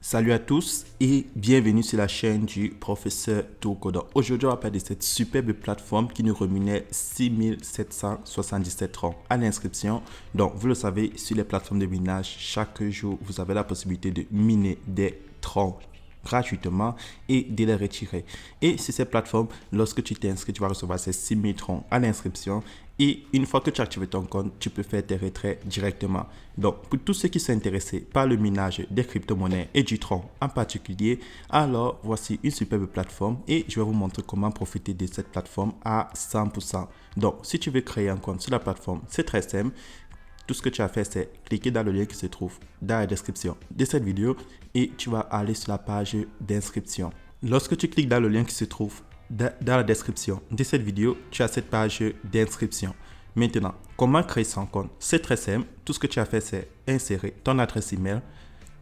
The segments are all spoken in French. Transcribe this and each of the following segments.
Salut à tous et bienvenue sur la chaîne du professeur Tourko. Donc aujourd'hui, on va parler de cette superbe plateforme qui nous rémunère 6777 francs à l'inscription. Donc vous le savez, sur les plateformes de minage, chaque jour, vous avez la possibilité de miner des troncs gratuitement et de les retirer. Et sur ces plateformes, lorsque tu t'inscris, tu vas recevoir ces 6000 troncs à l'inscription. Et une fois que tu as activé ton compte, tu peux faire tes retraits directement. Donc, pour tous ceux qui sont intéressés par le minage des crypto-monnaies et du tronc en particulier, alors voici une superbe plateforme et je vais vous montrer comment profiter de cette plateforme à 100%. Donc, si tu veux créer un compte sur la plateforme, c'est très simple. Tout ce que tu as fait, c'est cliquer dans le lien qui se trouve dans la description de cette vidéo et tu vas aller sur la page d'inscription. Lorsque tu cliques dans le lien qui se trouve dans la description de cette vidéo, tu as cette page d'inscription. Maintenant, comment créer son compte? C'est très simple. Tout ce que tu as fait, c'est insérer ton adresse email,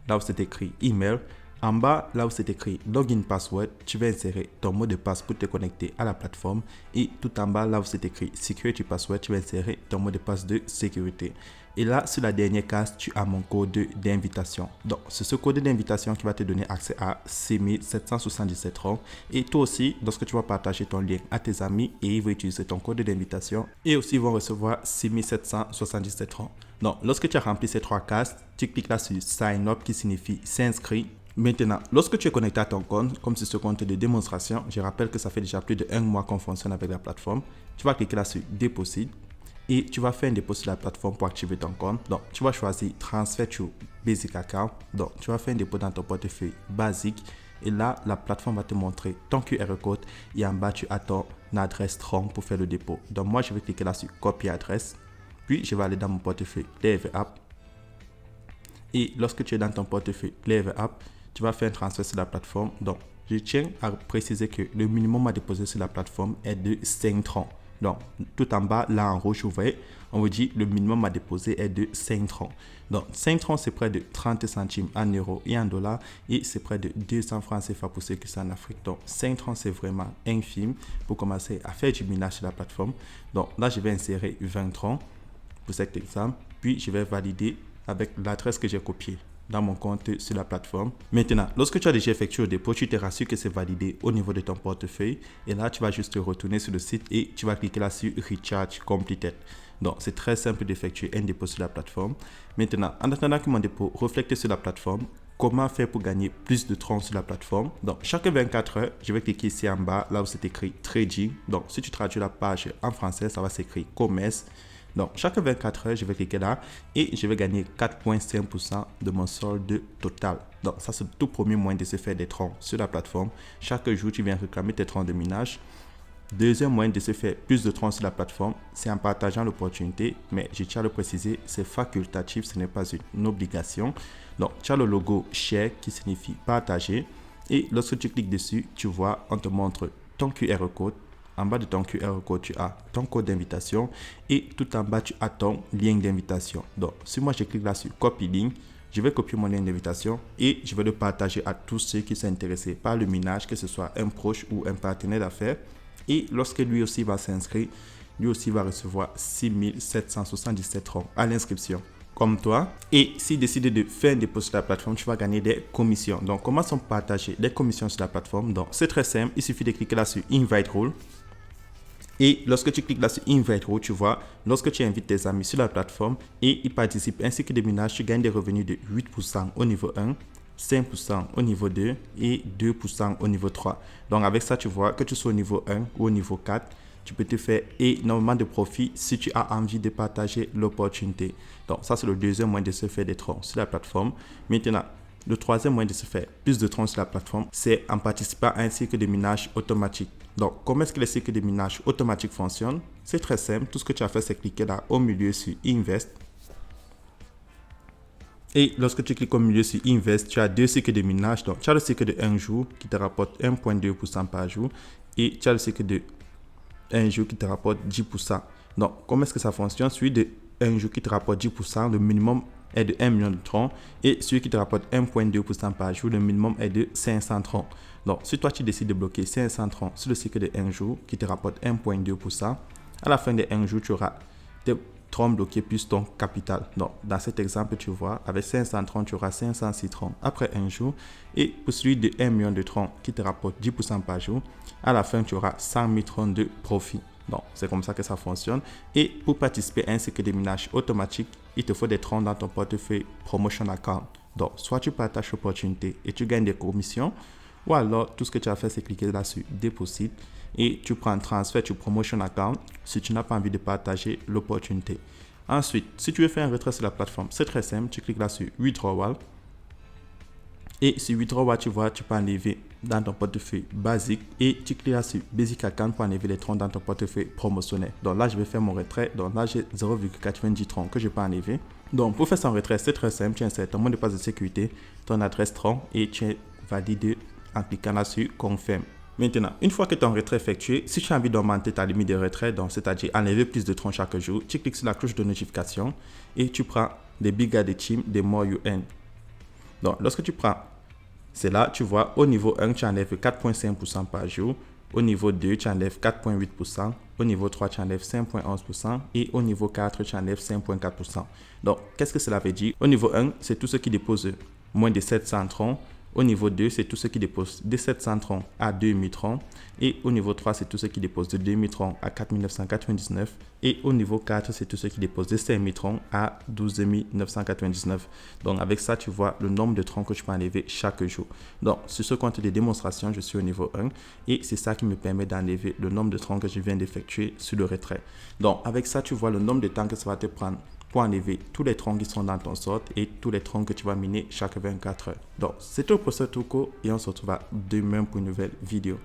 là où c'est écrit email. En bas, là où c'est écrit login password, tu vas insérer ton mot de passe pour te connecter à la plateforme. Et tout en bas, là où c'est écrit security password, tu vas insérer ton mot de passe de sécurité. Et là, sur la dernière case, tu as mon code d'invitation. Donc, c'est ce code d'invitation qui va te donner accès à 6777 francs. Et toi aussi, lorsque tu vas partager ton lien à tes amis et ils vont utiliser ton code d'invitation, et aussi ils vont recevoir 6777 francs. Donc, lorsque tu as rempli ces trois cases, tu cliques là sur Sign Up qui signifie s'inscrire. Maintenant, lorsque tu es connecté à ton compte, comme c'est ce compte de démonstration, je rappelle que ça fait déjà plus de 1 mois qu'on fonctionne avec la plateforme, tu vas cliquer là sur Deposit et tu vas faire un dépôt sur la plateforme pour activer ton compte. Donc, tu vas choisir Transfer to Basic Account. Donc, tu vas faire un dépôt dans ton portefeuille basique et là, la plateforme va te montrer ton QR code et en bas, tu as ton adresse Tron pour faire le dépôt. Donc, moi, je vais cliquer là sur Copier adresse. Puis, je vais aller dans mon portefeuille Clever App. Et lorsque tu es dans ton portefeuille Clever App, tu vas faire un transfert sur la plateforme. Donc, je tiens à préciser que le minimum à déposer sur la plateforme est de 5 troncs. Donc, tout en bas, là en rouge ouvert, on vous dit le minimum à déposer est de 5 troncs. Donc, 5 troncs, c'est près de 30 centimes en euros et en dollars. Et c'est près de 200 francs CFA pour ceux qui sont en Afrique. Donc, 5 troncs, c'est vraiment infime pour commencer à faire du minage sur la plateforme. Donc, là, je vais insérer 20 troncs pour cet exemple. Puis, je vais valider avec l'adresse que j'ai copiée dans mon compte sur la plateforme. Maintenant, lorsque tu as déjà effectué le dépôt, tu te rassures que c'est validé au niveau de ton portefeuille. Et là, tu vas juste retourner sur le site et tu vas cliquer là sur Recharge Completed. Donc, c'est très simple d'effectuer un dépôt sur la plateforme. Maintenant, en attendant que mon dépôt reflète sur la plateforme, comment faire pour gagner plus de troncs sur la plateforme? Donc, chaque 24 heures, je vais cliquer ici en bas, là où c'est écrit Trading. Donc, si tu traduis la page en français, ça va s'écrire Commerce. Donc, chaque 24 heures, je vais cliquer là et je vais gagner 4,5% de mon solde total. Donc, ça, c'est le tout premier moyen de se faire des troncs sur la plateforme. Chaque jour, tu viens réclamer tes troncs de minage. Deuxième moyen de se faire plus de troncs sur la plateforme, c'est en partageant l'opportunité. Mais je tiens à le préciser, c'est facultatif, ce n'est pas une obligation. Donc, tu as le logo Share qui signifie partager. Et lorsque tu cliques dessus, tu vois, on te montre ton QR code. En bas de ton QR code, tu as ton code d'invitation et tout en bas, tu as ton lien d'invitation. Donc, si moi je clique là sur Copy Link, je vais copier mon lien d'invitation et je vais le partager à tous ceux qui sont intéressés par le minage, que ce soit un proche ou un partenaire d'affaires. Et lorsque lui aussi va s'inscrire, lui aussi va recevoir 6777 francs à l'inscription comme toi. Et s'il décide de faire un dépôt sur la plateforme, tu vas gagner des commissions. Donc, comment sont partagées des commissions sur la plateforme? Donc, c'est très simple. Il suffit de cliquer là sur Invite Rule. Et lorsque tu cliques là sur Invite Rule, tu vois, lorsque tu invites tes amis sur la plateforme et ils participent ainsi que des minages, tu gagnes des revenus de 8% au niveau 1, 5% au niveau 2 et 2% au niveau 3. Donc avec ça, tu vois que tu sois au niveau 1 ou au niveau 4, tu peux te faire énormément de profit si tu as envie de partager l'opportunité. Donc ça, c'est le deuxième moyen de se faire des troncs sur la plateforme. Maintenant, le troisième moyen de se faire plus de troncs sur la plateforme, c'est en participant à un cycle de minage automatique. Donc, comment est-ce que les cycles de minage automatique fonctionnent? C'est très simple. Tout ce que tu as fait, c'est cliquer là au milieu sur Invest. Et lorsque tu cliques au milieu sur Invest, tu as deux cycles de minage. Donc, tu as le cycle de 1 jour qui te rapporte 1,2% par jour. Et tu as le cycle de 1 jour qui te rapporte 10%. Donc, comment est-ce que ça fonctionne? Celui de 1 jour qui te rapporte 10%, le minimum est de 1 million de troncs. Et celui qui te rapporte 1,2% par jour, le minimum est de 500 troncs. Donc, si toi, tu décides de bloquer 500 troncs sur le cycle de 1 jour qui te rapporte 1,2%, à la fin de 1 jour, tu auras tes troncs bloqués plus ton capital. Donc, dans cet exemple, tu vois, avec 500 troncs, tu auras 506 troncs après un jour. Et pour celui de 1 million de troncs qui te rapporte 10% par jour, à la fin, tu auras 100 000 troncs de profit. Donc, c'est comme ça que ça fonctionne. Et pour participer à un cycle de minage automatique, il te faut des troncs dans ton portefeuille Promotion Account. Donc, soit tu partages l'opportunité et tu gagnes des commissions, ou alors tout ce que tu as fait, c'est cliquer là sur Deposit et tu prends un transfert sur Promotion Account si tu n'as pas envie de partager l'opportunité. Ensuite, si tu veux faire un retrait sur la plateforme, c'est très simple. Tu cliques là sur Withdrawal. Et sur Withdrawal, tu vois, tu peux enlever dans ton portefeuille basique et tu cliques là sur Basic Account pour enlever les troncs dans ton portefeuille promotionnel. Donc là, je vais faire mon retrait. Donc là, j'ai 0,90 troncs que je peux enlever. Donc pour faire son retrait, c'est très simple. Tu insères ton mot de passe de sécurité, ton adresse tronc et tu valides en cliquant là sur Confirm. Maintenant, une fois que ton retrait est effectué, si tu as envie d'augmenter ta limite de retrait, donc c'est-à-dire enlever plus de troncs chaque jour, tu cliques sur la cloche de notification et tu prends les Bigger the Team, the more you earn. Donc, lorsque tu prends, c'est là, tu vois, au niveau 1, tu enlèves 4,5% par jour. Au niveau 2, tu enlèves 4,8%. Au niveau 3, tu enlèves 5,11%. Et au niveau 4, tu enlèves 5,4%. Donc, qu'est-ce que cela veut dire? Au niveau 1, c'est tous ceux qui déposent moins de 700 troncs. Au niveau 2, c'est tous ceux qui déposent de 700 troncs à 2000 troncs. Et au niveau 3, c'est tous ceux qui déposent de 2000 troncs à 4999. Et au niveau 4, c'est tous ceux qui déposent de 5000 troncs à 12 999. Donc, avec ça, tu vois le nombre de troncs que tu peux enlever chaque jour. Donc, sur ce compte de démonstration, je suis au niveau 1. Et c'est ça qui me permet d'enlever le nombre de troncs que je viens d'effectuer sur le retrait. Donc, avec ça, tu vois le nombre de temps que ça va te prendre pour enlever tous les troncs qui sont dans ton sort et tous les troncs que tu vas miner chaque 24 heures. Donc, c'est tout pour ce tour et on se retrouve demain pour une nouvelle vidéo.